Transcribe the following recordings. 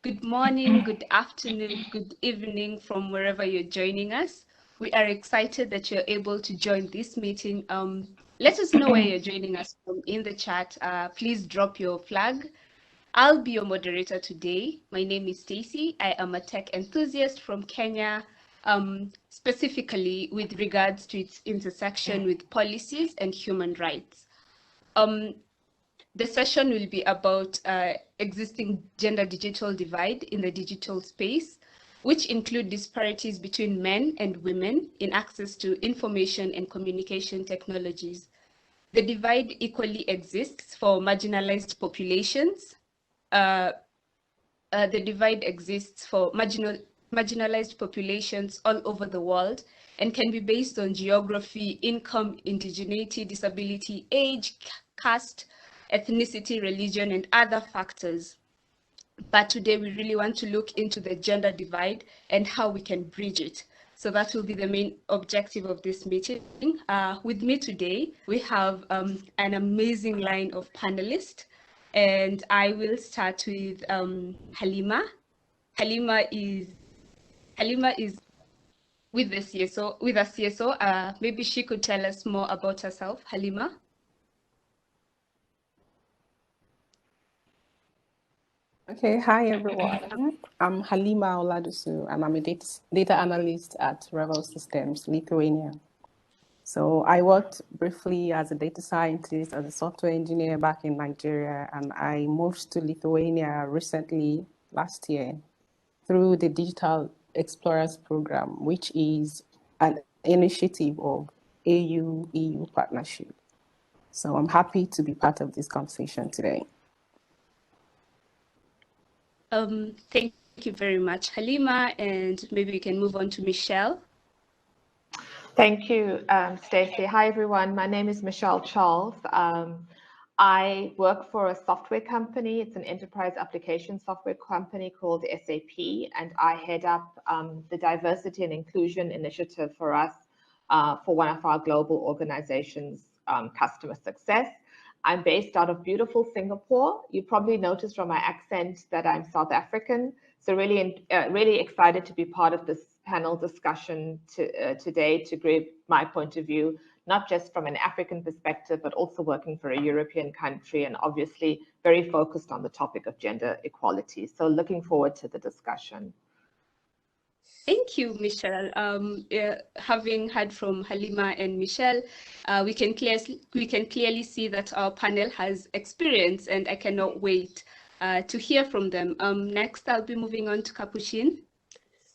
Good morning, good afternoon, good evening from wherever you're joining us. We are excited that you're able to join this meeting. Let us know where you're joining us from in the chat. Please drop your flag. I'll be your moderator today. My name is Stacy. I am a tech enthusiast from Kenya, specifically with regards to its intersection with policies and human rights. The session will be about existing gender digital divide in the digital space, which include disparities between men and women in access to information and communication technologies. The divide equally exists for marginalized populations. The divide exists for marginalized populations all over the world and can be based on geography, income, indigeneity, disability, age, caste, ethnicity, religion, and other factors. But today we really want to look into the gender divide and how we can bridge it. So that will be the main objective of this meeting. With me today, we have an amazing line of panelists, and I will start with Halima. Halima is with the CSO, with a CSO. Maybe she could tell us more about herself. Halima. Okay, hi everyone. I'm Halima Oladusu and I'm a data analyst at Revel Systems, Lithuania. So I worked briefly as a data scientist, as a software engineer back in Nigeria, and I moved to Lithuania recently, last year, through the Digital Explorers Program, which is an initiative of AU-EU partnership. So I'm happy to be part of this conversation today. Thank you very much, Halima, and maybe we can move on to Michelle. Thank you, Stacey. Hi, everyone. My name is Michelle Chalf. I work for a software company. It's an enterprise application software company called SAP, and I head up the diversity and inclusion initiative for us for one of our global organizations, customer success. I'm based out of beautiful Singapore. You probably noticed from my accent that I'm South African. So really excited to be part of this panel discussion today to give my point of view, not just from an African perspective, but also working for a European country and obviously very focused on the topic of gender equality. So looking forward to the discussion. Thank you, Michelle. Having heard from Halima and Michelle, we can clearly see that our panel has experience, and I cannot wait to hear from them. Next, I'll be moving on to Capucine.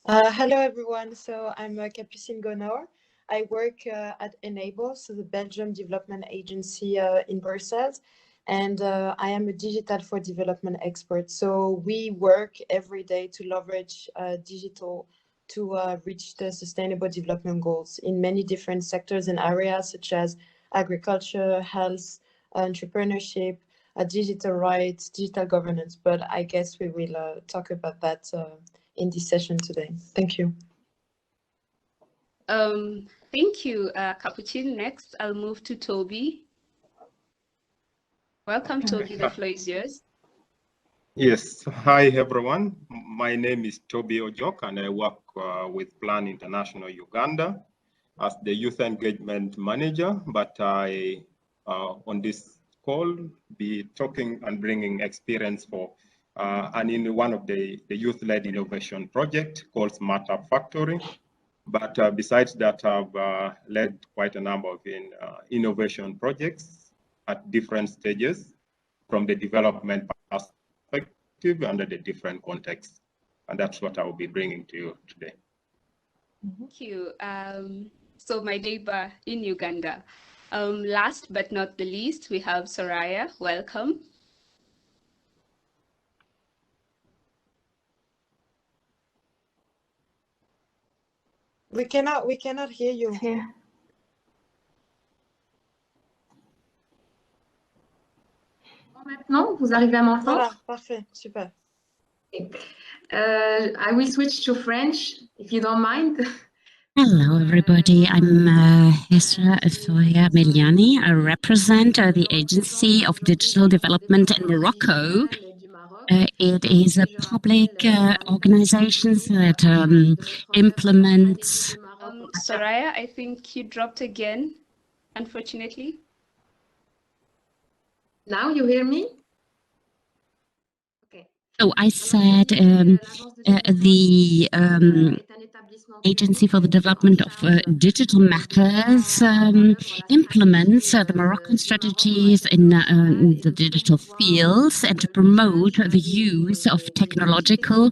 Hello, everyone. So I'm Capucine Gonor. I work at Enable, so the Belgium development agency in Brussels, and I am a digital for development expert. So we work every day to leverage digital to reach the sustainable development goals in many different sectors and areas such as agriculture, health, entrepreneurship, digital rights, digital governance. But I guess we will talk about that in this session today. Thank you. Thank you, Capucine. Next, I'll move to Toby. Welcome, Toby. The floor is yours. Yes. Hi, everyone. My name is Toby Ojok, and I work with Plan International Uganda as the Youth Engagement Manager. But I, on this call, be talking and bringing experience for and in one of the youth-led innovation project called Smart Up Factory. But besides that, I've led quite a number of innovation projects at different stages from the development perspective under the different contexts. And that's what I will be bringing to you today. Thank you. So my neighbor in Uganda. Last but not the least, we have Soraya. Welcome. We cannot hear you. Yeah. Maintenant, vous arrivez à m'entendre? Voilà, parfait, super. I will switch to French, if you don't mind. Hello, everybody. I'm Hesra Efoya Meliani. I represent the Agency of Digital Development in Morocco. It is a public organization that implements. Soraya, I think you dropped again, unfortunately. Now you hear me? Okay. So I said the Agency for the Development of Digital Matters implements the Moroccan strategies in the digital fields and to promote the use of technological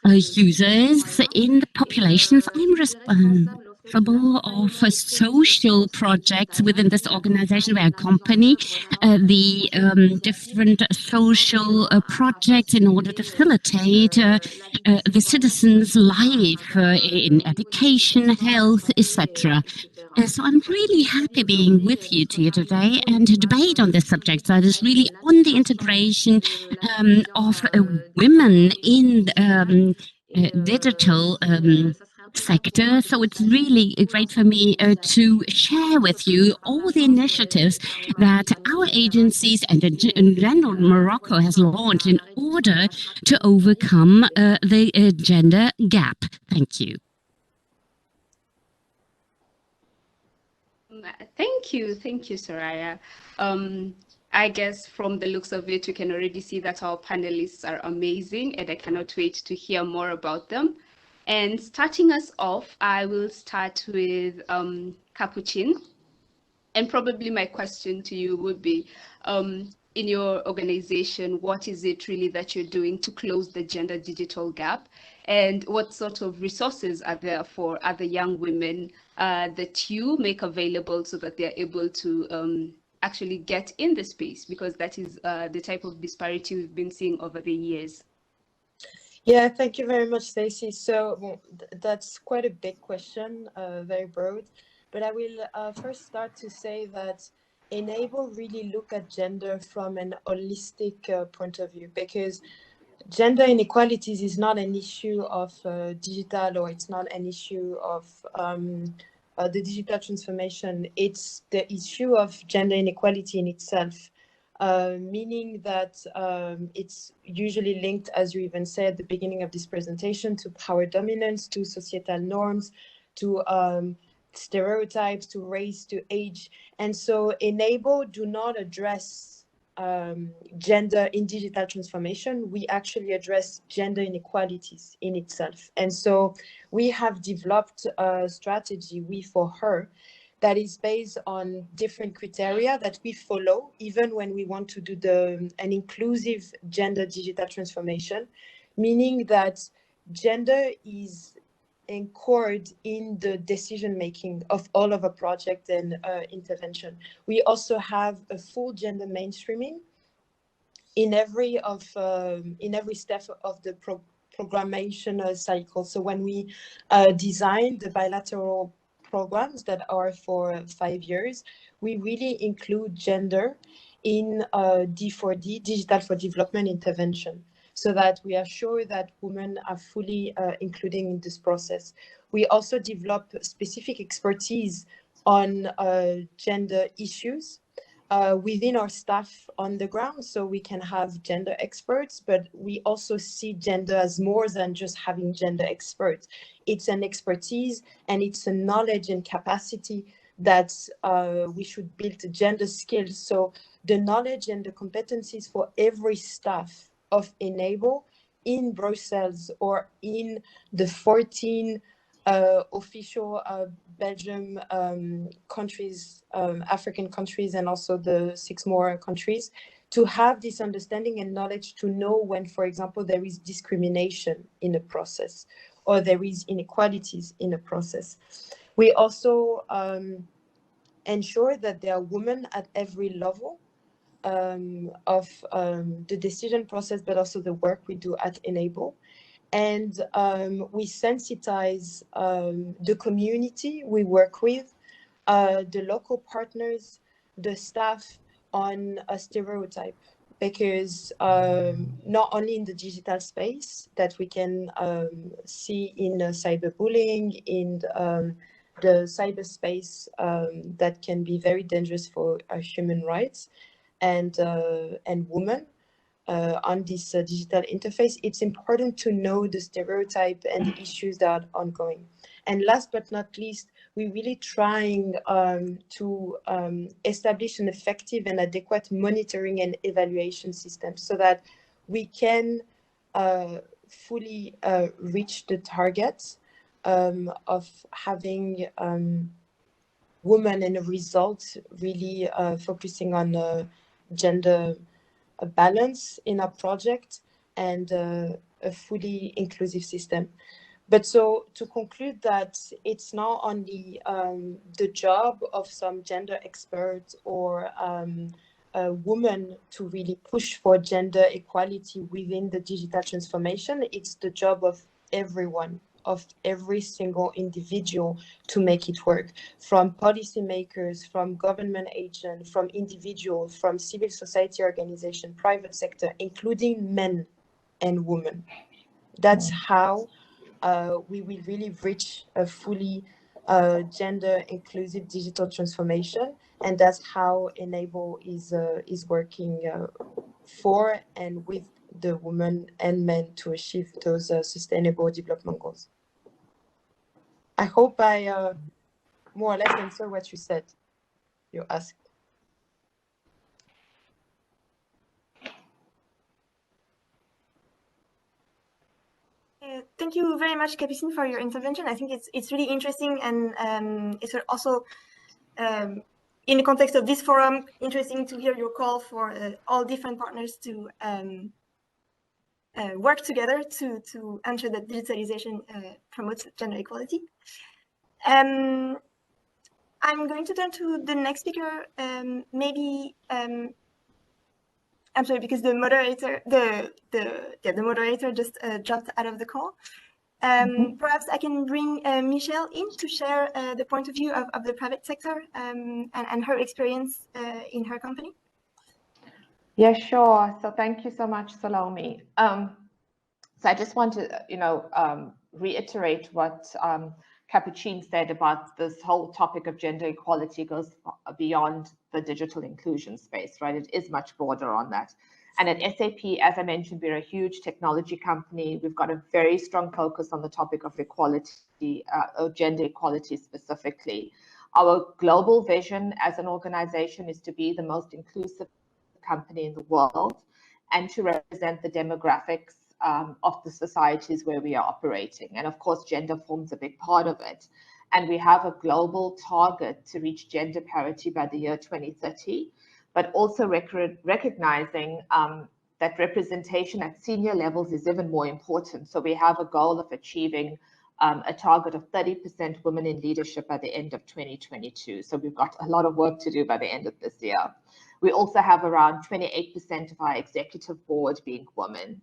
users in the populations. I'm responsible of social projects within this organization where I accompany the different social projects in order to facilitate the citizens' life in education, health, etc. So I'm really happy being with you here today and to debate on this subject that is really on the integration of women in digital sector. So it's really great for me to share with you all the initiatives that our agencies and in general Morocco has launched in order to overcome the gender gap. Thank you. Thank you, Soraya. I guess from the looks of it, you can already see that our panelists are amazing, and I cannot wait to hear more about them. And starting us off, I will start with Capuchin. And probably my question to you would be, in your organization, what is it really that you're doing to close the gender digital gap? And what sort of resources are there for other young women that you make available so that they're able to actually get in the space? Because that is the type of disparity we've been seeing over the years. Yeah, thank you very much, Stacey. So that's quite a big question, very broad. But I will first start to say that Enable really look at gender from an holistic point of view, because gender inequalities is not an issue of digital, or it's not an issue of the digital transformation. It's the issue of gender inequality in itself. Meaning that it's usually linked, as you even said at the beginning of this presentation, to power dominance, to societal norms, to stereotypes, to race, to age. And so Enable do not address gender in digital transformation. We actually address gender inequalities in itself. And so we have developed a strategy, We for Her, that is based on different criteria that we follow, even when we want to do an inclusive gender digital transformation, meaning that gender is anchored in the decision making of all of our project and intervention. We also have a full gender mainstreaming in every step of the programmation cycle. So when we design the bilateral programs that are for 5 years, we really include gender in D4D, Digital for Development intervention, so that we are sure that women are fully included in this process. We also develop specific expertise on gender issues within our staff on the ground, so we can have gender experts, but we also see gender as more than just having gender experts. It's an expertise and it's a knowledge and capacity that we should build gender skills. So the knowledge and the competencies for every staff of Enable in Brussels or in the 14 official Belgium countries, African countries, and also the 6 more countries, to have this understanding and knowledge to know when, for example, there is discrimination in a process or there is inequalities in a process. We also ensure that there are women at every level of the decision process, but also the work we do at Enable. And we sensitize the community we work with, the local partners, the staff on a stereotype, because not only in the digital space that we can see in cyberbullying, in the cyberspace that can be very dangerous for human rights and women. on this digital interface, it's important to know the stereotype and the issues that are ongoing. And last but not least, we're really trying to establish an effective and adequate monitoring and evaluation system so that we can fully reach the targets of having women and the results really focusing on gender balance in our project and a fully inclusive system. But so to conclude that it's not only the job of some gender experts or a woman to really push for gender equality within the digital transformation, it's the job of everyone, of every single individual to make it work, from policymakers, from government agents, from individuals, from civil society organization, private sector, including men and women. That's how we will really reach a fully gender inclusive digital transformation, and that's how Enable is working for and with the women and men to achieve those sustainable development goals. I hope I more or less answer what you said, you asked. Thank you very much, Capucine, for your intervention. I think it's really interesting, and it's also in the context of this forum, interesting to hear your call for all different partners to work together to ensure that digitalization promotes gender equality. I'm going to turn to the next speaker. Maybe I'm sorry, because the moderator, the moderator just dropped out of the call. Perhaps I can bring Michelle in to share the point of view of the private sector and her experience in her company. Yeah, sure. So thank you so much, Salome. So I just want to, reiterate what Capucine said about this whole topic of gender equality goes beyond the digital inclusion space, right? It is much broader on that. And at SAP, as I mentioned, we're a huge technology company. We've got a very strong focus on the topic of equality, or gender equality specifically. Our global vision as an organization is to be the most inclusive company in the world and to represent the demographics of the societies where we are operating. And of course, gender forms a big part of it. And we have a global target to reach gender parity by the year 2030, but also recognizing that representation at senior levels is even more important. So we have a goal of achieving a target of 30% women in leadership by the end of 2022. So we've got a lot of work to do by the end of this year. We also have around 28% of our executive board being women.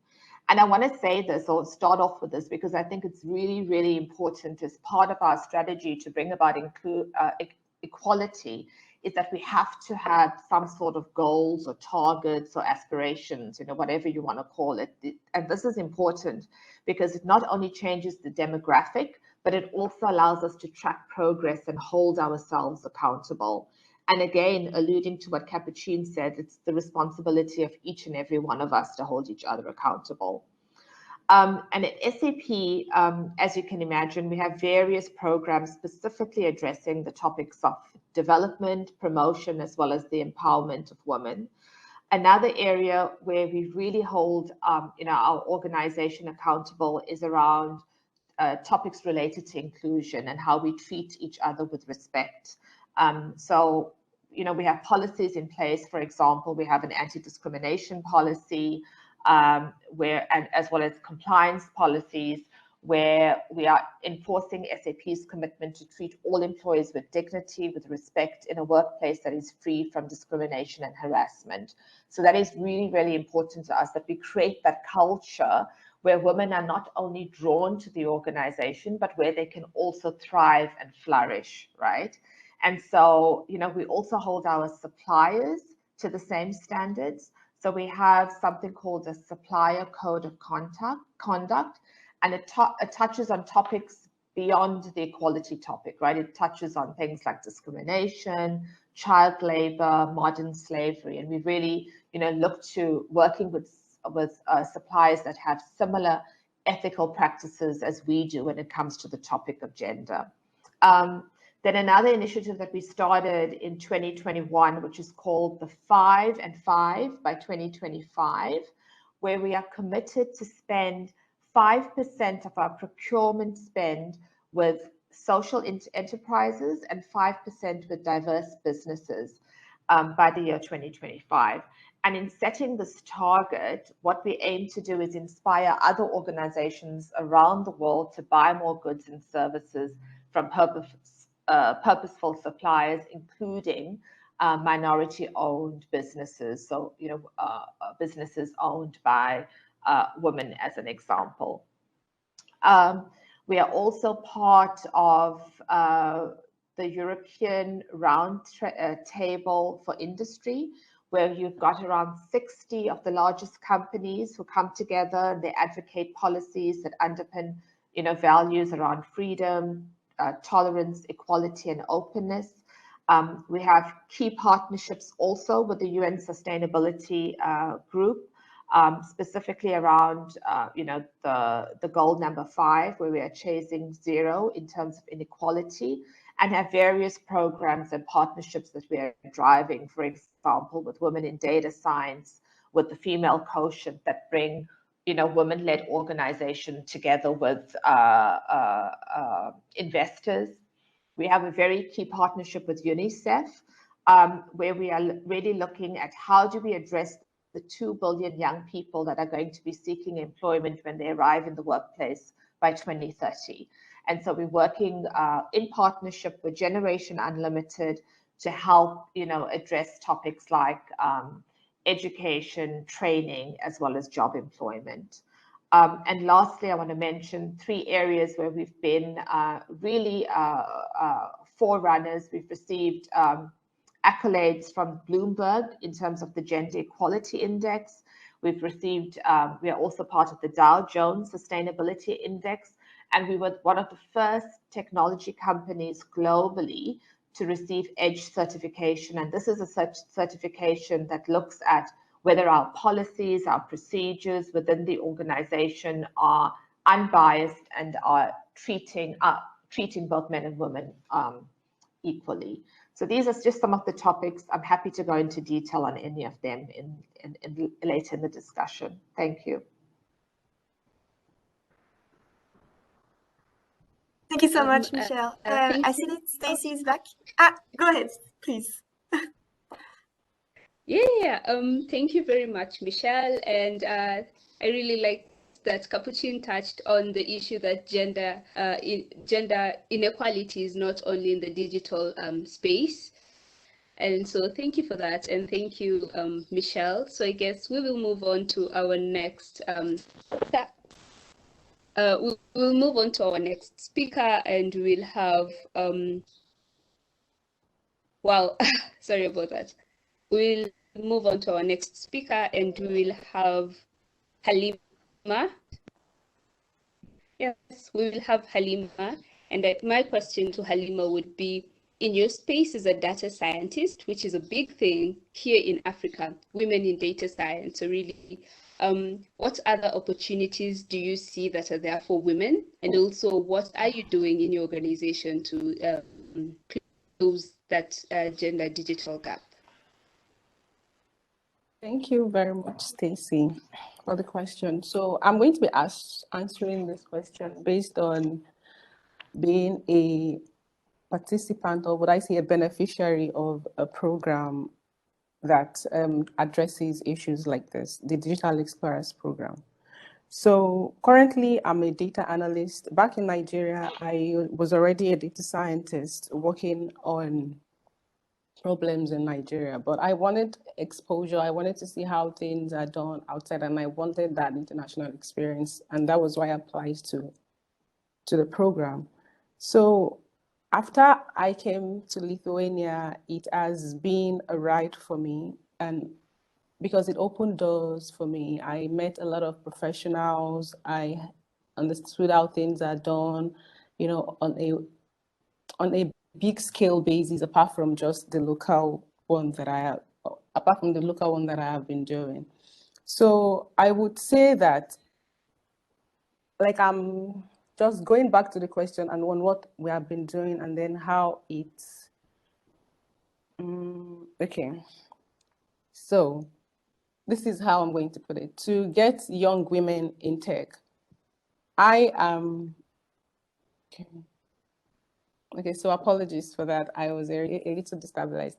And I want to say this, or start off with this, because I think it's really, really important as part of our strategy to bring about equality, is that we have to have some sort of goals or targets or aspirations, whatever you want to call it. And this is important because it not only changes the demographic, but it also allows us to track progress and hold ourselves accountable. And again, alluding to what Capucine said, it's the responsibility of each and every one of us to hold each other accountable. And at SAP, as you can imagine, we have various programs specifically addressing the topics of development, promotion, as well as the empowerment of women. Another area where we really hold our organization accountable is around topics related to inclusion and how we treat each other with respect. So, we have policies in place. For example, we have an anti-discrimination policy, as well as compliance policies, where we are enforcing SAP's commitment to treat all employees with dignity, with respect, in a workplace that is free from discrimination and harassment. So that is really, really important to us, that we create that culture where women are not only drawn to the organization, but where they can also thrive and flourish, right? And so, we also hold our suppliers to the same standards. So we have something called a Supplier Code of Conduct, and it touches on topics beyond the equality topic, right? It touches on things like discrimination, child labor, modern slavery, and we really, look to working with suppliers that have similar ethical practices as we do when it comes to the topic of gender. Then another initiative that we started in 2021, which is called the 5 and 5 by 2025, where we are committed to spend 5% of our procurement spend with social enterprises and 5% with diverse businesses by the year 2025. And in setting this target, what we aim to do is inspire other organizations around the world to buy more goods and services from purposeful suppliers, including minority-owned businesses. So, businesses owned by women, as an example. We are also part of the European Round Table for Industry, where you've got around 60 of the largest companies who come together and they advocate policies that underpin, values around freedom, tolerance, equality, and openness. We have key partnerships also with the UN Sustainability Group, specifically around, the goal number 5, where we are chasing 0 in terms of inequality, and have various programs and partnerships that we are driving, for example, with women in data science, with the female quotient that bring, women-led organization together with investors. We have a very key partnership with UNICEF, where we are really looking at how do we address the 2 billion young people that are going to be seeking employment when they arrive in the workplace by 2030. And so we're working in partnership with Generation Unlimited to help, address topics like education, training, as well as job employment. And lastly, I want to mention 3 areas where we've been really forerunners. We've received accolades from Bloomberg in terms of the Gender Equality Index. We've received, we are also part of the Dow Jones Sustainability Index, and we were one of the first technology companies globally to receive EDGE certification. And this is a certification that looks at whether our policies, our procedures within the organization are unbiased and are treating both men and women equally. So these are just some of the topics. I'm happy to go into detail on any of them later in the discussion. Thank you. Thank you so much, Michelle. I see that Stacey is back. Go ahead, please. Yeah. Thank you very much, Michelle. And I really like that Capuchin touched on the issue that gender inequality is not only in the digital space. And so thank you for that. And thank you, Michelle. So I guess we will move on to our next we'll move on to our next speaker, and we'll have sorry about that. We'll move on to our next speaker, and we'll have Halima. Yes, we will have Halima. And my question to Halima would be, in your space as a data scientist, which is a big thing here in Africa, women in data science, so really, what other opportunities do you see that are there for women? And also, what are you doing in your organization to close that gender digital gap? Thank you very much, Stacey, for the question. So I'm going to be answering this question based on being a participant, or would I say a beneficiary of a program that addresses issues like this, the Digital Explorers program. So currently I'm a data analyst. Back in Nigeria, I was already a data scientist working on problems in Nigeria, but I wanted exposure. I wanted to see how things are done outside, and I wanted that international experience. And that was why I applied to the program. So after I came to Lithuania, it has been a ride for me, and because it opened doors for me. I met a lot of professionals. I understood how things are done, on a big scale basis, apart from the local one that I have been doing. So I would say that, like, I'm just going back to the question and on what we have been doing and then how it's, okay. So this is how I'm going to put it. To get young women in tech, I am, okay, so apologies for that. I was a little destabilized.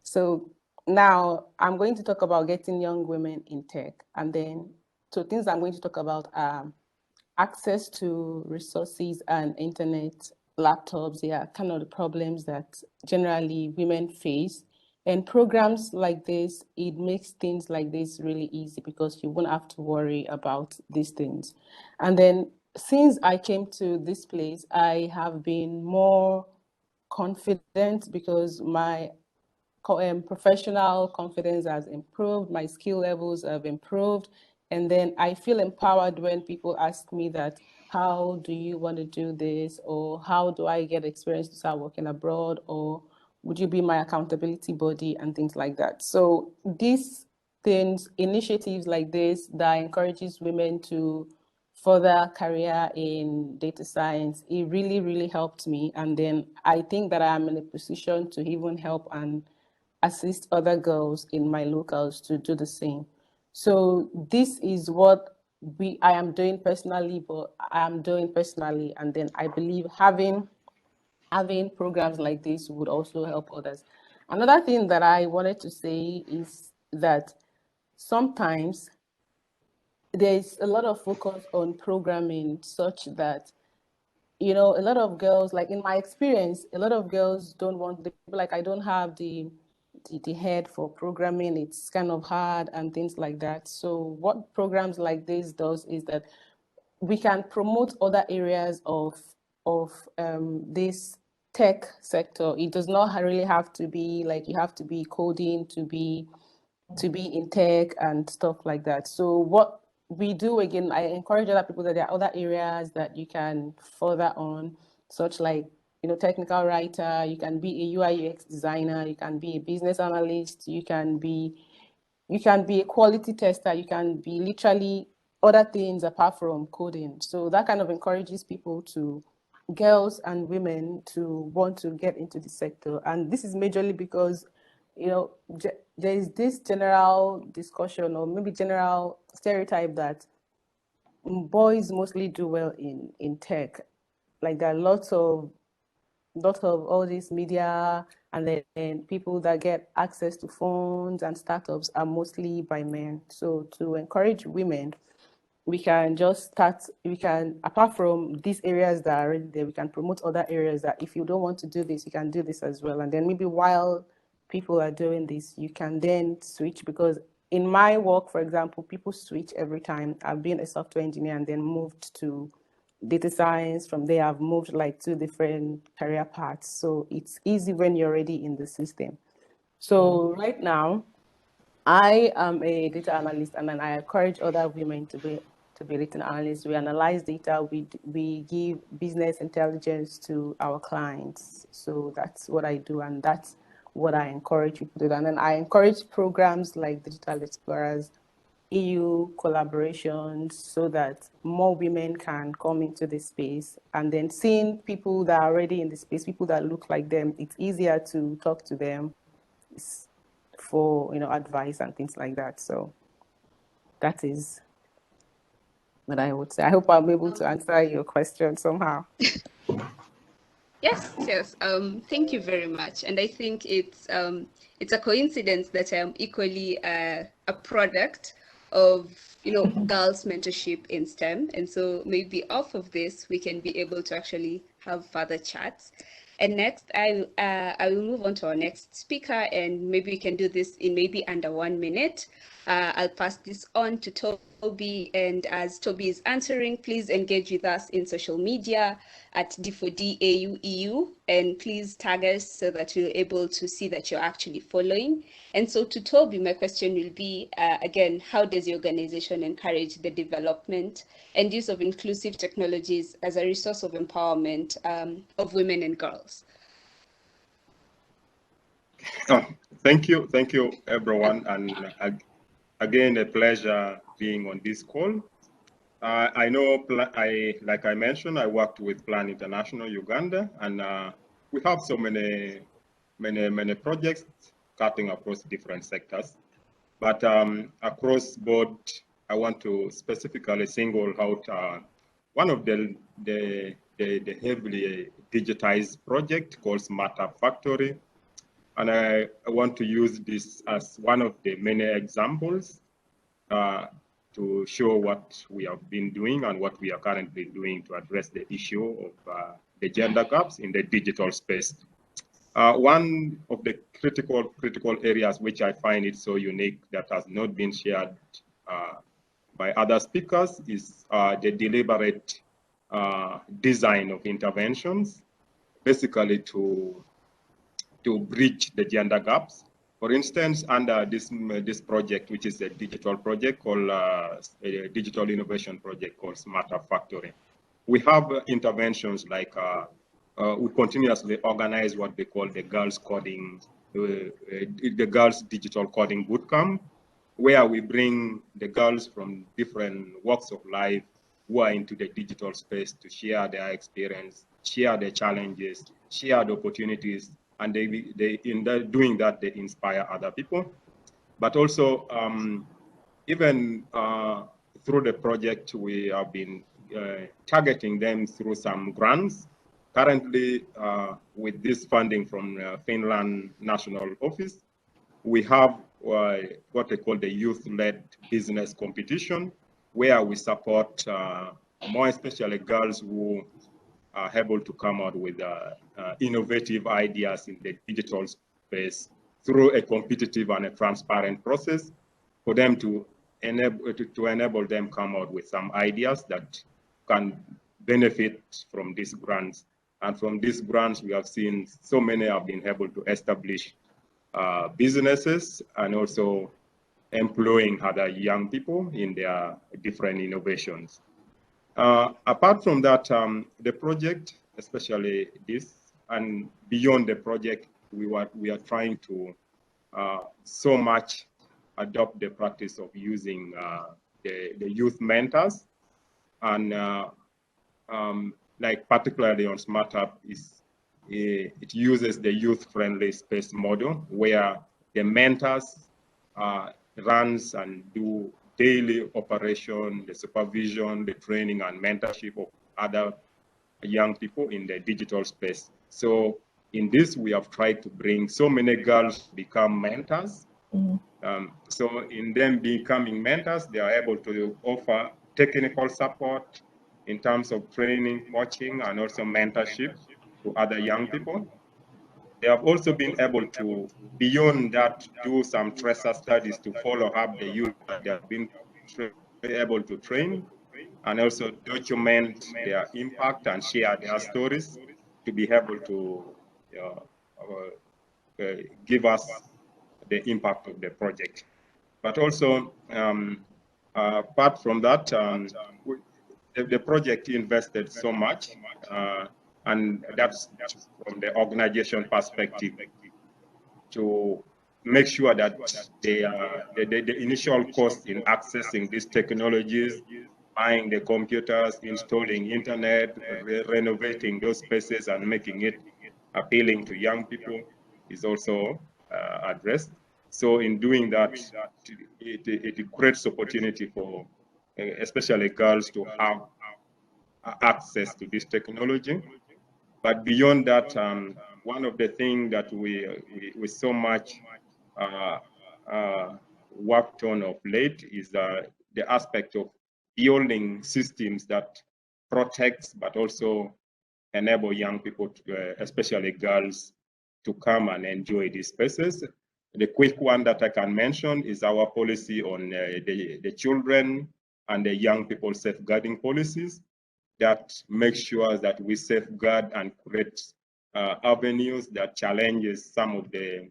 So now I'm going to talk about getting young women in tech. And then, so things I'm going to talk about are access to resources and internet, laptops. They are kind of the problems that generally women face. And programs like this, it makes things like this really easy because you won't have to worry about these things. And then since I came to this place, I have been more confident because my professional confidence has improved, my skill levels have improved, and then I feel empowered when people ask me that, how do you want to do this, or how do I get experience to start working abroad, or would you be my accountability body, and things like that. So these things, initiatives like this that encourages women to further career in data science, it really, really helped me. And then I think that I am in a position to even help and assist other girls in my locals to do the same. So this is what I am doing personally, and then I believe having programs like this would also help others. Another thing that I wanted to say is that sometimes there's a lot of focus on programming such that, a lot of girls, like in my experience, a lot of girls don't want, like, I don't have the head for programming. It's kind of hard and things like that. So what programs like this does is that we can promote other areas of this tech sector. It does not really have to be like you have to be coding to be in tech and stuff like that. So what we do, again, I encourage other people that there are other areas that you can further on, such like, technical writer, you can be a UI UX designer, you can be a business analyst, you can be a quality tester, you can be literally other things apart from coding. So that kind of encourages people girls and women to want to get into the sector. And this is majorly because, there is this general discussion or maybe general stereotype that boys mostly do well in tech. Like there are lots of all this media, and then people that get access to phones and startups are mostly by men. So to encourage women, we can apart from these areas that are already there, we can promote other areas that if you don't want to do this, you can do this as well. And then maybe while people are doing this, you can then switch, because in my work, for example, people switch every time. I've been a software engineer and then moved to data science. From there, I've moved like 2 different career paths. So it's easy when you're already in the system. So right now, I am a data analyst, and then I encourage other women to be data analysts. We analyze data. We give business intelligence to our clients. So that's what I do, and that's what I encourage people to do. And then I encourage programs like Digital Explorers, EU collaborations, so that more women can come into this space. And then seeing people that are already in the space, people that look like them, it's easier to talk to them for advice and things like that. So that is what I would say. I hope I'm able to answer your question somehow. Yes. Thank you very much. And I think it's a coincidence that I am equally a product of girls' mentorship in STEM, and so maybe off of this we can be able to actually have further chats. And next, I will move on to our next speaker, and maybe we can do this in maybe under 1 minute. I'll pass this on to Toby, and as Toby is answering, please engage with us in social media at D4DAUEU, and please tag us so that we're able to see that you're actually following. And so to Toby, my question will be, again, how does your organization encourage the development and use of inclusive technologies as a resource of empowerment of women and girls? Thank you, everyone. And again, a pleasure being on this call. I know, like I mentioned, I worked with Plan International Uganda, and we have so many projects cutting across different sectors. But across board, I want to specifically single out one of the heavily digitized project called Smarter Factory. And I want to use this as one of the many examples to show what we have been doing and what we are currently doing to address the issue of the gender gaps in the digital space. One of the critical areas which I find it so unique that has not been shared by other speakers is the deliberate design of interventions, basically to bridge the gender gaps. For instance, under this project, which is a digital project called a digital innovation project called Smarter Factory, we have interventions like we continuously organize what they call the girls coding, the girls digital coding bootcamp, where we bring the girls from different walks of life who are into the digital space to share their experience, share their challenges, share the opportunities, and doing that, they inspire other people. But also, even through the project, we have been targeting them through some grants. Currently, with this funding from Finland National Office, we have what they call the youth-led business competition, where we support more especially girls who are able to come out with innovative ideas in the digital space through a competitive and a transparent process for them to enable them come out with some ideas that can benefit from these grants. And from these grants, we have seen so many have been able to establish businesses and also employing other young people in their different innovations. Apart from that, the project, especially this, and beyond the project, we are trying to so much adopt the practice of using the youth mentors, and like particularly on SmartUp, it uses the youth-friendly space model where the mentors runs and do daily operation, the supervision, the training and mentorship of other young people in the digital space. So in this, we have tried to bring so many girls become mentors. So in them becoming mentors, they are able to offer technical support in terms of training, coaching, and also mentorship to other young people. They have also been able to, beyond that, do some tracer studies to follow up the youth that they have been able to train, and also document their impact and share their stories to be able to give us the impact of the project. But also, apart from that, the project invested so much, and that's from the organization perspective, to make sure that the initial cost in accessing these technologies, buying the computers, installing internet, renovating those spaces and making it appealing to young people is also addressed. So in doing that, it creates opportunity for especially girls to have access to this technology. But beyond that, one of the things that we so much worked on of late is the aspect of building systems that protects but also enable young people, especially girls, to come and enjoy these spaces. The quick one that I can mention is our policy on the children and the young people safeguarding policies that make sure that we safeguard and create avenues that challenges some of the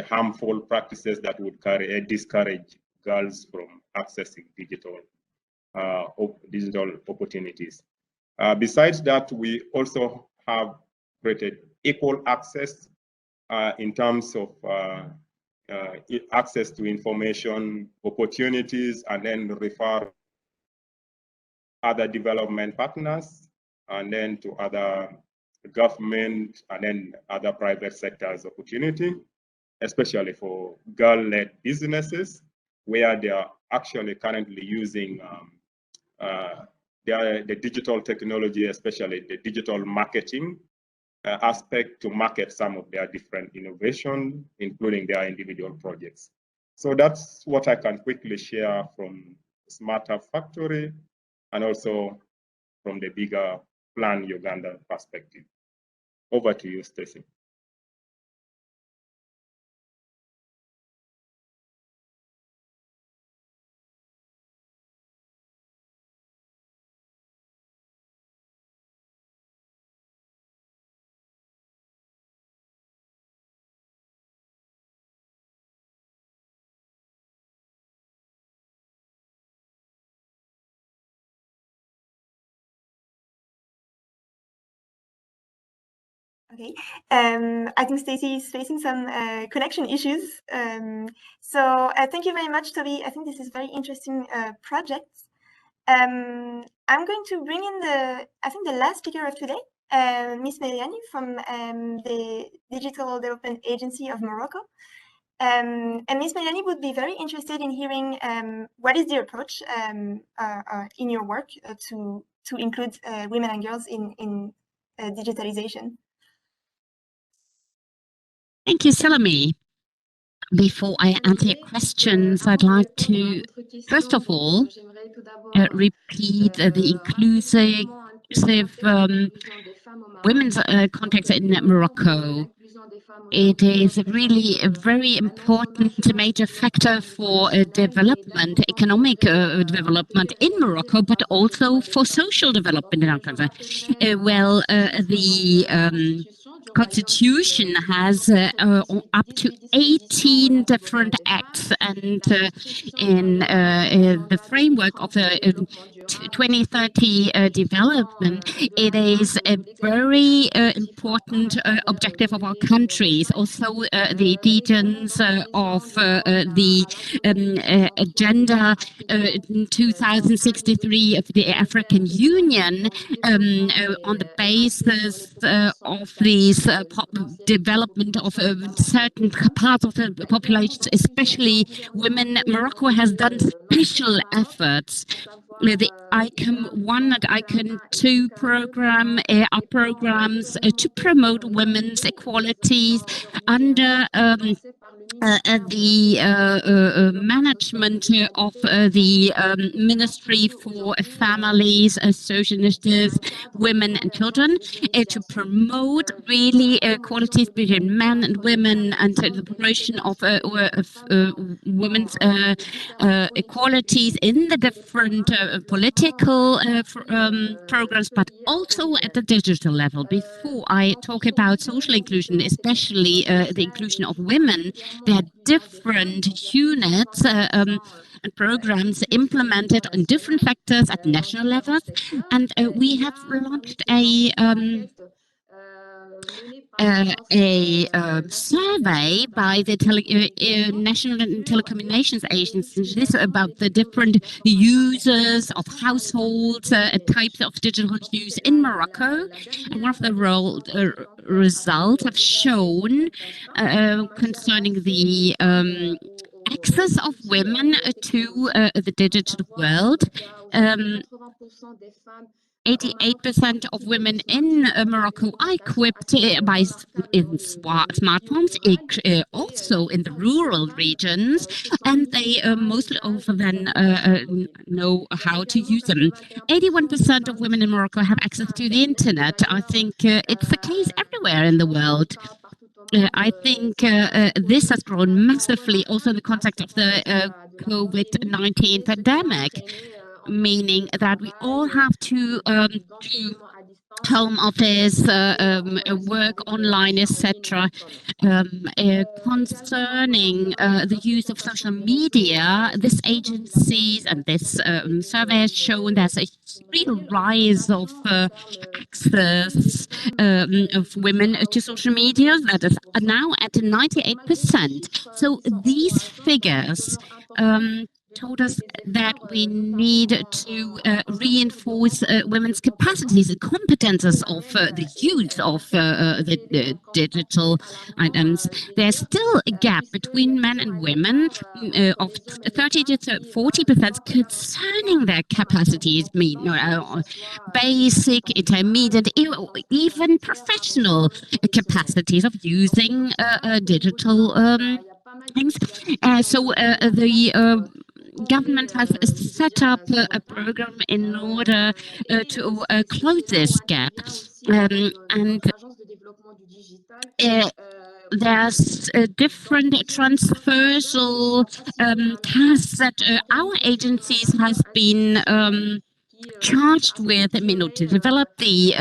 harmful practices that would discourage girls from accessing digital opportunities. Besides that, we also have created equal access in terms of access to information, opportunities, and then refer other development partners, and then to other government, and then other private sectors opportunity, especially for girl-led businesses, where they are actually currently using the digital technology, especially the digital marketing aspect, to market some of their different innovation, including their individual projects. So that's what I can quickly share from Smarter Factory, and also from the bigger Plan Uganda perspective. Over to you, Stacy. Okay, I think Stacy is facing some connection issues. So thank you very much, Toby. I think this is very interesting project. I'm going to bring in the last speaker of today, Miss Meliani from the Digital Development Agency of Morocco. And Miss Meliani would be very interested in hearing what is the approach in your work to include women and girls in digitalization. Thank you, Salome. Before I answer your questions, I'd like to, first of all, repeat the inclusive women's context in Morocco. It is really a very important major factor for development, economic development in Morocco, but also for social development in our country. The Constitution has up to 18 different acts, and in the framework of the 2030 development, it is a very important objective of our countries. Also, the regions of the Agenda 2063 of the African Union, on the basis of these development of certain parts of the population, especially women. Morocco has done special efforts. The ICOM 1 and ICOM 2 program are programs to promote women's equalities under the management of the Ministry for Families, Social Initiatives, Women and Children, to promote really equalities between men and women, and the promotion of women's equalities in the different political programs, but also at the digital level. Before I talk about social inclusion, especially the inclusion of women, there are different units and programs implemented in different sectors at national levels, and we have launched a survey by the National Telecommunications Agency. This is about the different users of households, types of digital use in Morocco. And one of the results have shown concerning the access of women to the digital world. 88% of women in Morocco are equipped by smartphones, also in the rural regions, and they most of them know how to use them. 81% of women in Morocco have access to the internet. I think it's the case everywhere in the world. I think this has grown massively also in the context of the COVID-19 pandemic, meaning that we all have to home office, work online, etc. Concerning the use of social media, this agencies and this survey has shown there's a real rise of access of women to social media that is now at 98%. So these figures told us that we need to reinforce women's capacities and competences of the use of the digital items. There's still a gap between men and women of 30 to 40% concerning their capacities, basic, intermediate, even professional capacities of using digital things. So the government has set up a program in order to close this gap. And there's different transversal tasks that our agencies has been charged with, to develop the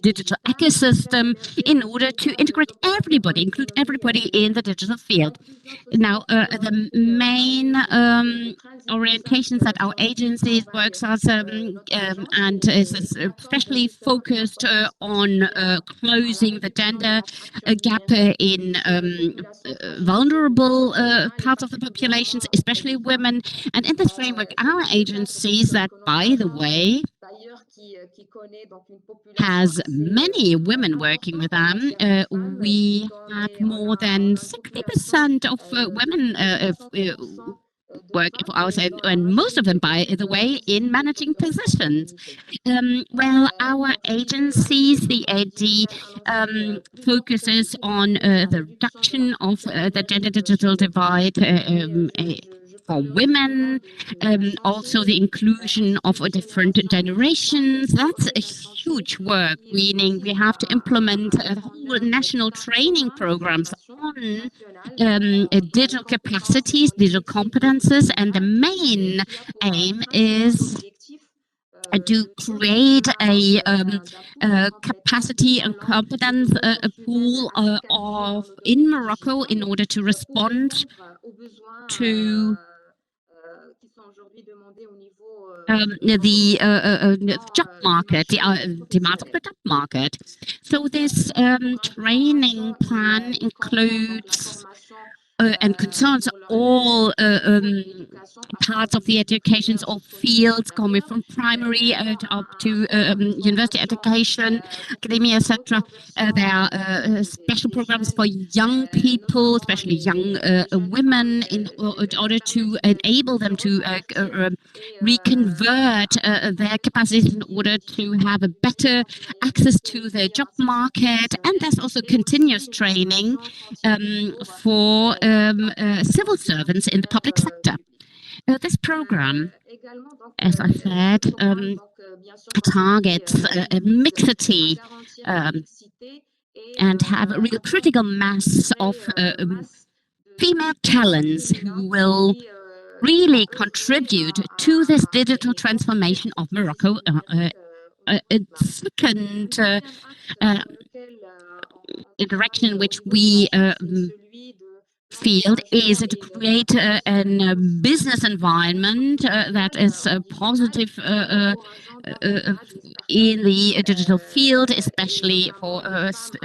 digital ecosystem in order to integrate everybody, include everybody in the digital field. Now, the main orientations that our agencies works on and is especially focused on closing the gender gap in vulnerable parts of the populations, especially women. And in this framework, our agencies that, by the way, has many women working with them. We have more than 60% of women work for us, and most of them, by the way, in managing positions. Well, our agencies, the AD, focuses on the reduction of the gender digital divide for women, also the inclusion of different generations. That's a huge work, meaning we have to implement whole national training programs on digital capacities, digital competences, and the main aim is to create a capacity and competence pool of in Morocco in order to respond to the job market, the demands of the job market. So this training plan includes and concerns all parts of the educations, all fields, coming from primary up to university education, academia, etc. There are special programs for young people, especially young women, in order to enable them to reconvert their capacities in order to have a better access to the job market. And there's also continuous training for civil servants in the public sector. This program, as I said, targets a mixity and have a real critical mass of female talents who will really contribute to this digital transformation of Morocco. A second direction in which we field is to create a business environment that is positive in the digital field, especially for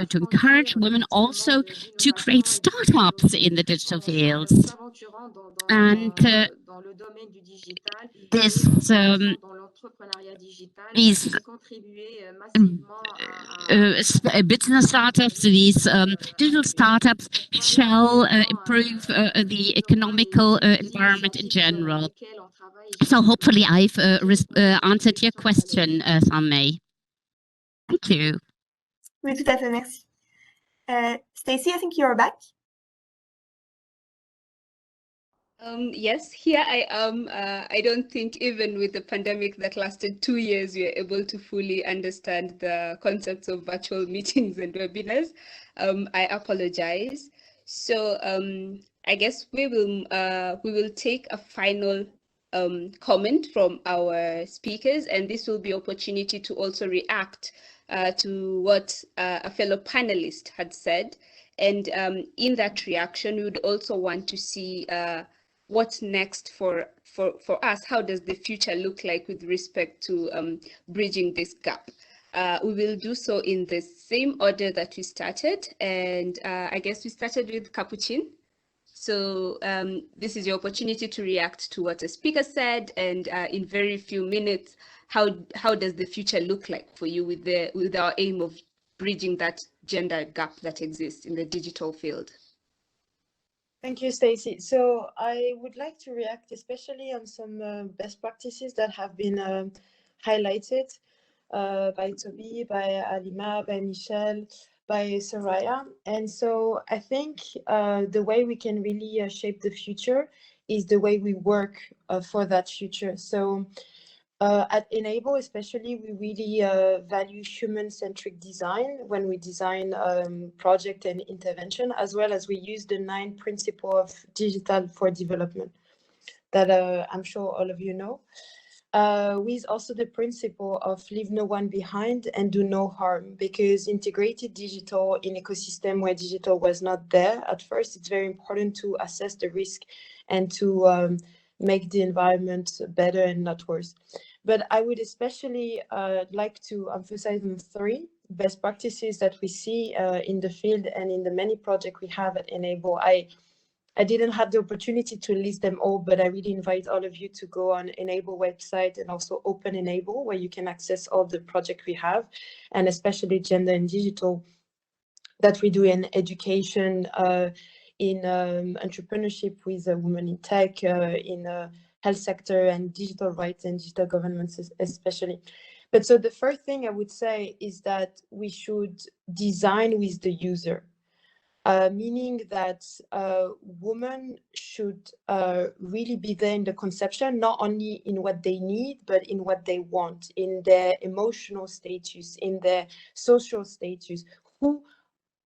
to encourage women also to create startups in the digital fields. And these business startups, these digital startups shall improve the economical environment in general. So hopefully I've answered your question, Samay. Thank you. Oui, tout à fait, merci. Stacey, I think you're back. Yes, here I am. I don't think even with the pandemic that lasted 2 years, we are able to fully understand the concepts of virtual meetings and webinars. I apologize. So I guess we will take a final comment from our speakers, and this will be opportunity to also react to what a fellow panelist had said. And in that reaction, we would also want to see what's next for us. How does the future look like with respect to bridging this gap? We will do so in the same order that we started, and I guess we started with Capuchin. So this is your opportunity to react to what a speaker said, and in very few minutes, how does the future look like for you with our aim of bridging that gender gap that exists in the digital field? Thank you, Stacey. So I would like to react especially on some best practices that have been highlighted by Toby, by Alima, by Michelle, by Soraya. And so I think the way we can really shape the future is the way we work for that future. So at Enable, especially, we really value human-centric design when we design project and intervention, as well as we use the 9 principles of digital for development that I'm sure all of you know. With also the principle of leave no one behind and do no harm, because integrated digital in ecosystem where digital was not there at first, it's very important to assess the risk and to make the environment better and not worse. But I would especially like to emphasize on 3 best practices that we see in the field and in the many projects we have at Enable. I didn't have the opportunity to list them all, but I really invite all of you to go on Enable website and also Open Enable, where you can access all the projects we have, and especially gender and digital that we do in education, in entrepreneurship with women in tech, in health sector, and digital rights and digital governance especially. But so the first thing I would say is that we should design with the user. Meaning that women should really be there in the conception, not only in what they need, but in what they want, in their emotional status, in their social status. Who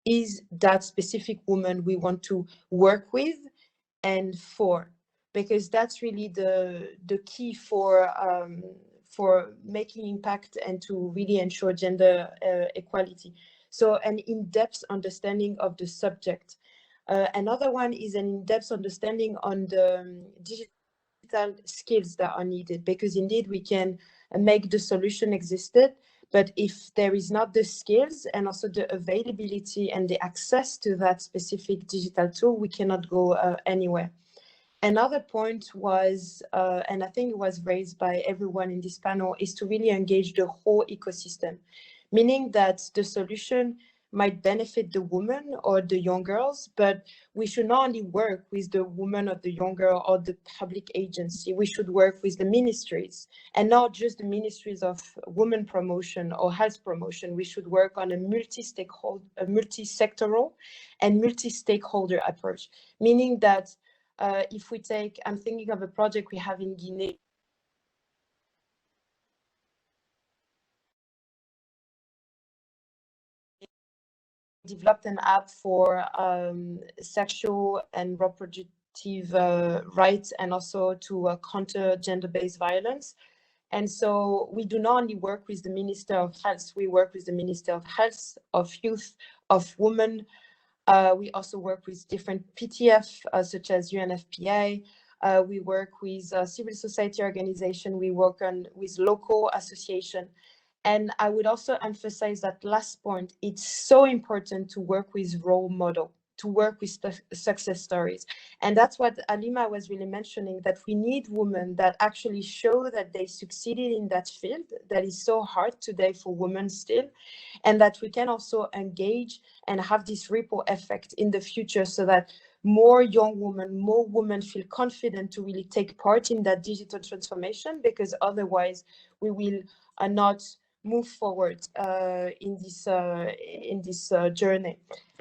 is that specific woman we want to work with and for? Because that's really the key for making impact and to really ensure gender equality. So an in-depth understanding of the subject. Another one is an in-depth understanding on the digital skills that are needed, because indeed we can make the solution existed, but if there is not the skills and also the availability and the access to that specific digital tool, we cannot go anywhere. Another point was, and I think it was raised by everyone in this panel, is to really engage the whole ecosystem, meaning that the solution might benefit the woman or the young girls, but we should not only work with the woman or the young girl or the public agency, we should work with the ministries, and not just the ministries of women promotion or health promotion. We should work on a multi-sectoral and multi-stakeholder approach, meaning that if we take, I'm thinking of a project we have in Guinea, developed an app for sexual and reproductive rights, and also to counter gender-based violence. And so we do not only work with the Minister of Health, we work with the Minister of Health, of Youth, of Women. We also work with different PTF, such as UNFPA. We work with civil society organization. We work with local association. And I would also emphasize that last point, it's so important to work with role model, to work with success stories. And that's what Alima was really mentioning, that we need women that actually show that they succeeded in that field that is so hard today for women still, and that we can also engage and have this ripple effect in the future, so that more young women, more women feel confident to really take part in that digital transformation, because otherwise we will not move forward in this journey.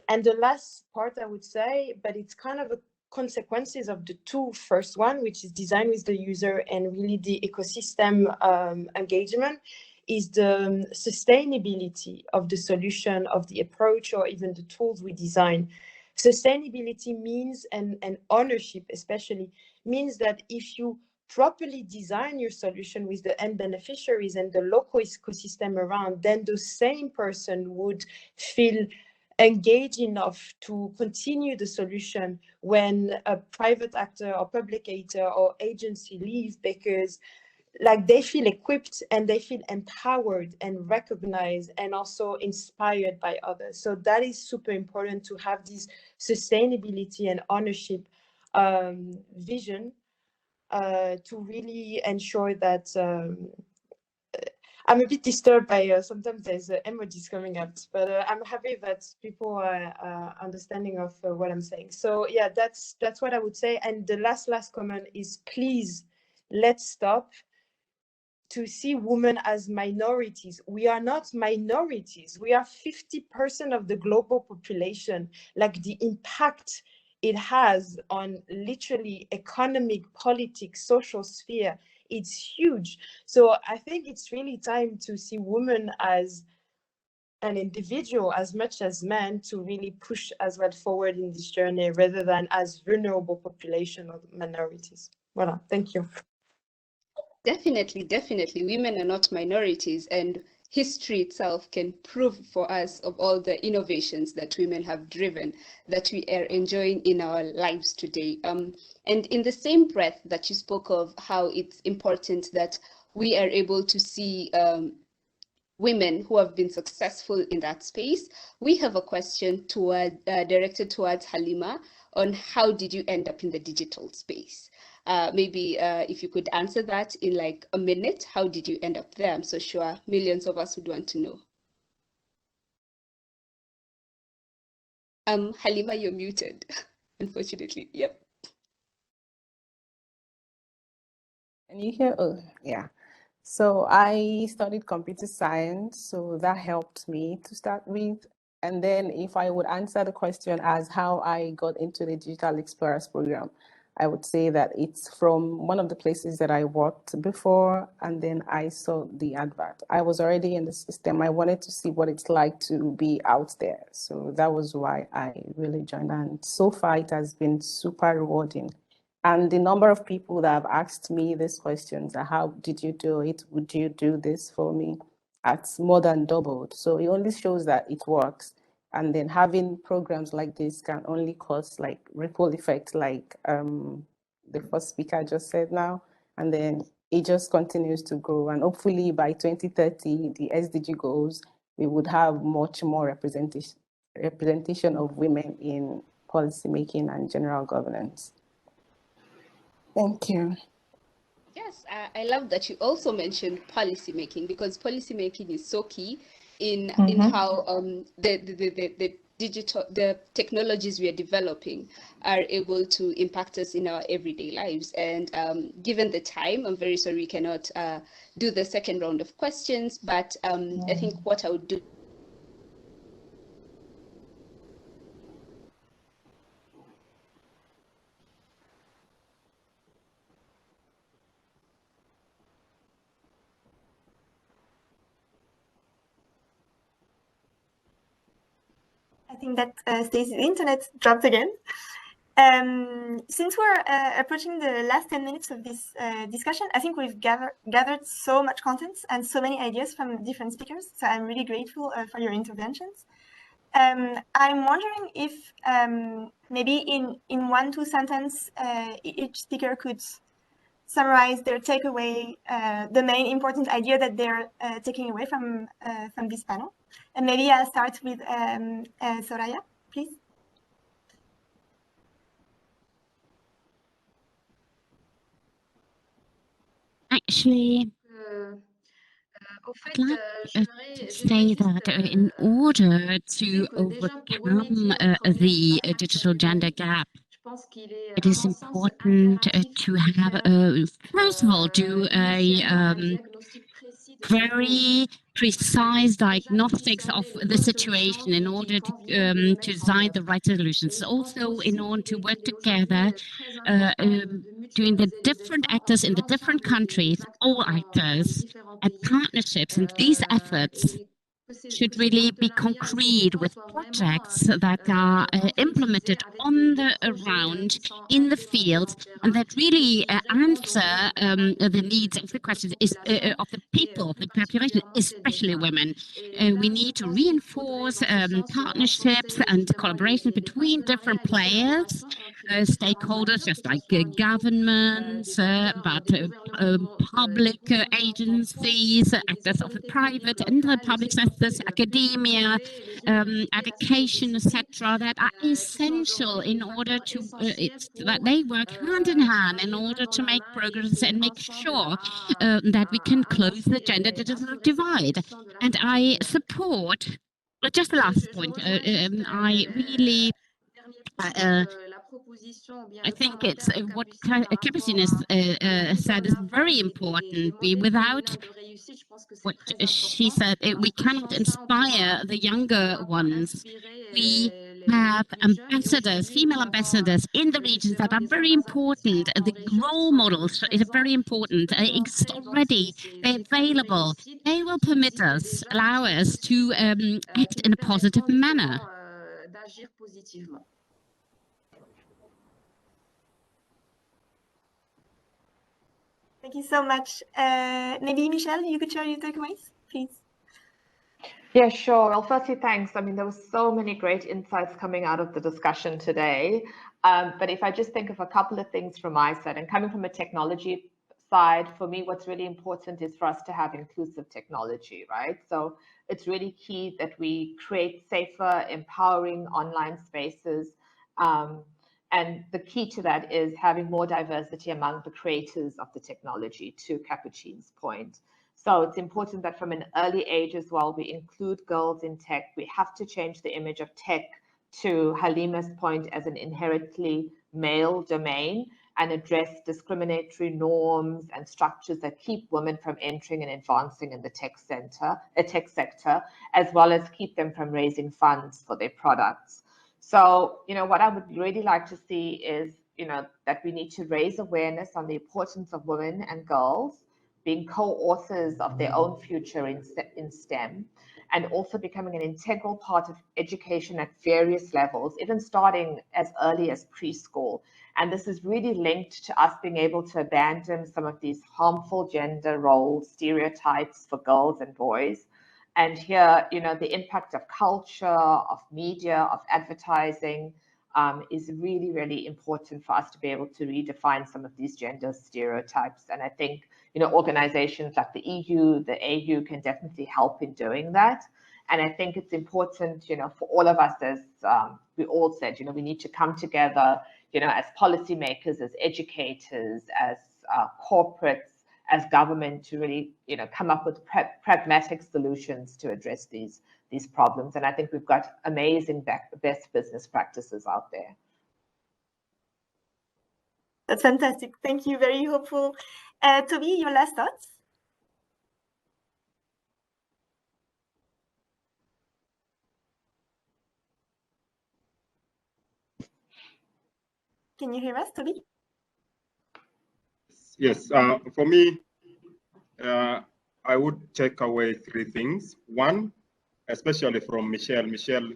And the last part I would say, but it's kind of a consequences of the 2 first one, which is design with the user and really the ecosystem engagement, is the sustainability of the solution, of the approach, or even the tools we design. Sustainability means, and ownership especially, means that if you properly design your solution with the end beneficiaries and the local ecosystem around, then the same person would feel engaged enough to continue the solution when a private actor or public actor or agency leaves, because like they feel equipped and they feel empowered and recognized and also inspired by others. So that is super important, to have this sustainability and ownership vision to really ensure that I'm a bit disturbed by sometimes there's emojis coming up, but I'm happy that people are understanding of what I'm saying. So yeah, that's what I would say. And the last comment is, please, let's stop to see women as minorities. We are not minorities. We are 50% of the global population. Like, the impact it has on literally economic, politics, social sphere, it's huge. So I think it's really time to see women as an individual as much as men, to really push as well forward in this journey, rather than as vulnerable population or minorities. Voilà, thank you. Definitely, definitely. Women are not minorities, and history itself can prove for us of all the innovations that women have driven, that we are enjoying in our lives today. And in the same breath that you spoke of how it's important that we are able to see women who have been successful in that space, we have a question directed towards Halima on how did you end up in the digital space? Maybe if you could answer that in like a minute, how did you end up there? I'm so sure millions of us would want to know. Halima, you're muted, unfortunately. Yep. Can you hear? Oh, yeah. So I studied computer science, so that helped me to start with. And then if I would answer the question as how I got into the Digital Explorers program, I would say that it's from one of the places that I worked before, and then I saw the advert. I was already in the system. I wanted to see what it's like to be out there. So that was why I really joined. And so far, it has been super rewarding. And the number of people that have asked me these questions, how did you do it? Would you do this for me? It's more than doubled. So it only shows that it works. And then having programs like this can only cause like ripple effect, like the first speaker just said now. And then it just continues to grow. And hopefully by 2030, the SDG goals, we would have much more representation of women in policymaking and general governance. Thank you. Yes, I love that you also mentioned policymaking, because policymaking is so key in how the technologies we are developing are able to impact us in our everyday lives. And given the time, I'm very sorry we cannot do the second round of questions, but I think what I would do I think that Stacey's internet dropped again. Since we're approaching the last 10 minutes of this discussion, I think we've gathered so much content and so many ideas from different speakers. So I'm really grateful for your interventions. I'm wondering if maybe in 1-2 sentences, each speaker could summarize their takeaway, the main important idea that they're taking away from this panel. And maybe I'll start with Soraya, please. Actually, I'd like to say that in order to overcome the digital gender gap, it is important to have, first of all, do a very precise diagnostics of the situation in order to design the right solutions. Also, in order to work together, doing the different actors in the different countries, all actors, and partnerships, and these efforts should really be concrete with projects that are implemented on the ground in the field and that really answer the needs of the questions of the people, of the population, especially women. We need to reinforce partnerships and collaboration between different players, stakeholders, just like governments, but public agencies, actors of the private and the public sectors, academia, education, etc., that are essential in order to that they work hand in hand in order to make progress and make sure that we can close the gender digital divide. And I support. Just the last point. I really. I think it's what Capucine has said is very important. Without what she said, we cannot inspire the younger ones. We have ambassadors, female ambassadors in the regions that are very important. The role models is very important. It's already they're available. They will permit us, allow us to act in a positive manner. Thank you so much. Maybe Michelle, you could share your takeaways, please. Yeah, sure. Well, firstly, thanks. I mean, there were so many great insights coming out of the discussion today. But if I just think of a couple of things from my side, and coming from a technology side, for me, what's really important is for us to have inclusive technology, right? So it's really key that we create safer, empowering online spaces. And the key to that is having more diversity among the creators of the technology, to Capucine's point. So it's important that from an early age as well, we include girls in tech. We have to change the image of tech, to Halima's point, as an inherently male domain, and address discriminatory norms and structures that keep women from entering and advancing in the tech sector, as well as keep them from raising funds for their products. So, what I would really like to see is, that we need to raise awareness on the importance of women and girls being co-authors of their own future in STEM, and also becoming an integral part of education at various levels, even starting as early as preschool. And this is really linked to us being able to abandon some of these harmful gender role stereotypes for girls and boys. And here, the impact of culture, of media, of advertising is really, really important for us to be able to redefine some of these gender stereotypes. And I think, organizations like the EU, the AU can definitely help in doing that. And I think it's important, for all of us, as we all said, we need to come together, as policymakers, as educators, as corporates, as government, to really, come up with pragmatic solutions to address these problems. And I think we've got amazing best business practices out there. That's fantastic. Thank you. Very hopeful. Toby, your last thoughts? Can you hear us, Toby? Yes, for me, I would take away three things. One, especially from Michelle. Michelle,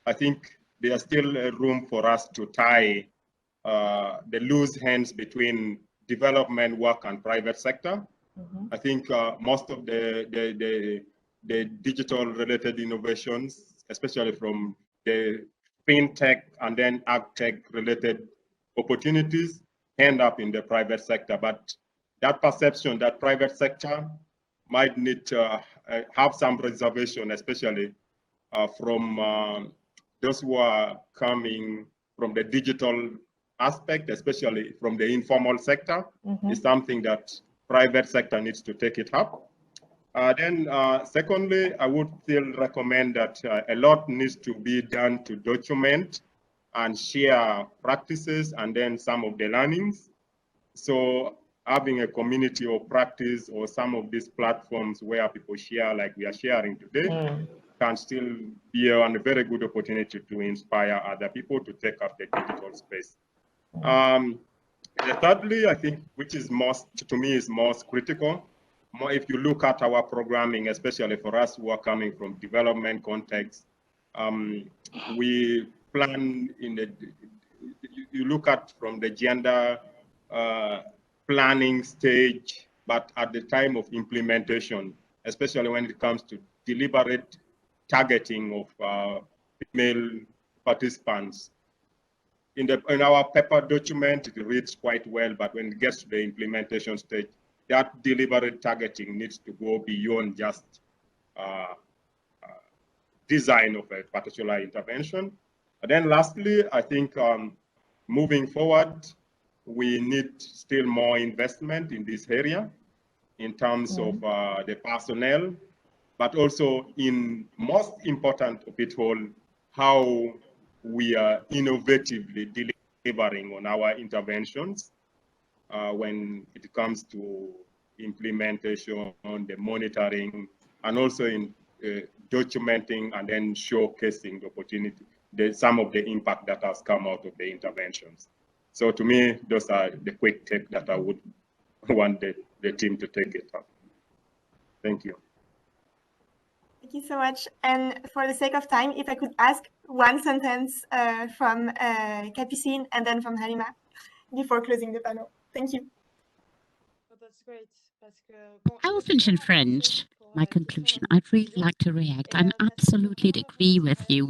I think there's still room for us to tie the loose hands between development work and private sector. Mm-hmm. I think most of the digital related innovations, especially from the fintech and then agtech related opportunities, end up in the private sector. But that perception that private sector might need to have some reservation, especially from those who are coming from the digital aspect, especially from the informal sector, mm-hmm. is something that private sector needs to take it up. Then secondly, I would still recommend that a lot needs to be done to document and share practices and then some of the learnings. So having a community of practice or some of these platforms where people share like we are sharing today can still be a very good opportunity to inspire other people to take up the digital space. Thirdly, I think, which is most, to me, is most critical, more, if you look at our programming, especially for us who are coming from development context, we plan in the, you look at from the gender planning stage, but at the time of implementation, especially when it comes to deliberate targeting of female participants. In our paper document, it reads quite well, but when it gets to the implementation stage, that deliberate targeting needs to go beyond just design of a particular intervention. And then lastly, I think moving forward, we need still more investment in this area in terms of the personnel, but also in most important of it all, how we are innovatively delivering on our interventions when it comes to implementation, the monitoring, and also in documenting and then showcasing the opportunity, some of the impact that has come out of the interventions. So to me, those are the quick take that I would want the team to take it up. Thank you. Thank you so much. And for the sake of time, if I could ask one sentence from Capucine and then from Halima before closing the panel. Thank you. Oh, that's great. I will finish in French. My conclusion. I'd really like to react. I'm absolutely agree with you.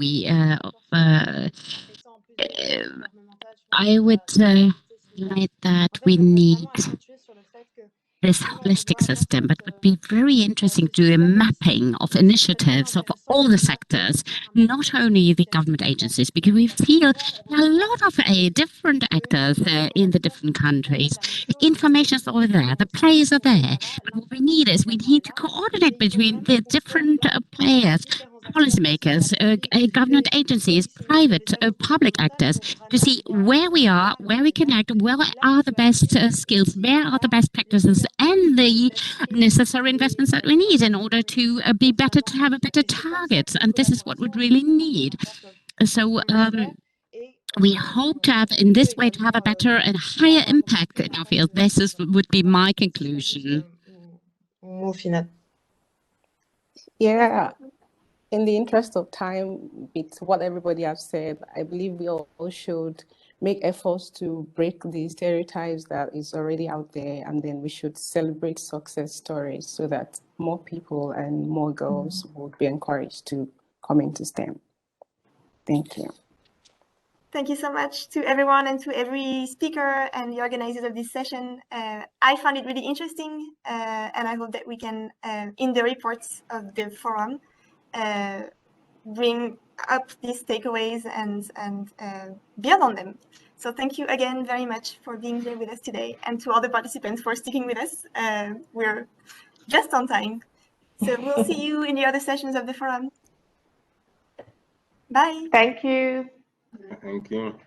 I would highlight that we need this holistic system, but it would be very interesting to do a mapping of initiatives of all the sectors, not only the government agencies, because we feel there are a lot of different actors in the different countries. Information is all there, the players are there, but what we need to coordinate between the different players, policymakers, government agencies, private, public actors, to see where we are, where we connect, where are the best skills, where are the best practices, and the necessary investments that we need in order to be better, to have a better target. And this is what we really need. So we hope to have, in this way, to have a better and higher impact in our field. This would be my conclusion. Yeah. In the interest of time, with what everybody has said, I believe we all should make efforts to break the stereotypes that is already out there, and then we should celebrate success stories so that more people and more girls would be encouraged to come into STEM. Thank you. Thank you so much to everyone and to every speaker and the organizers of this session. I found it really interesting, and I hope that we can, in the reports of the forum, bring up these takeaways and build on them. So thank you again very much for being here with us today, and to all the participants for sticking with us. We're just on time. So we'll see you in the other sessions of the forum. Bye. Thank you. Thank you.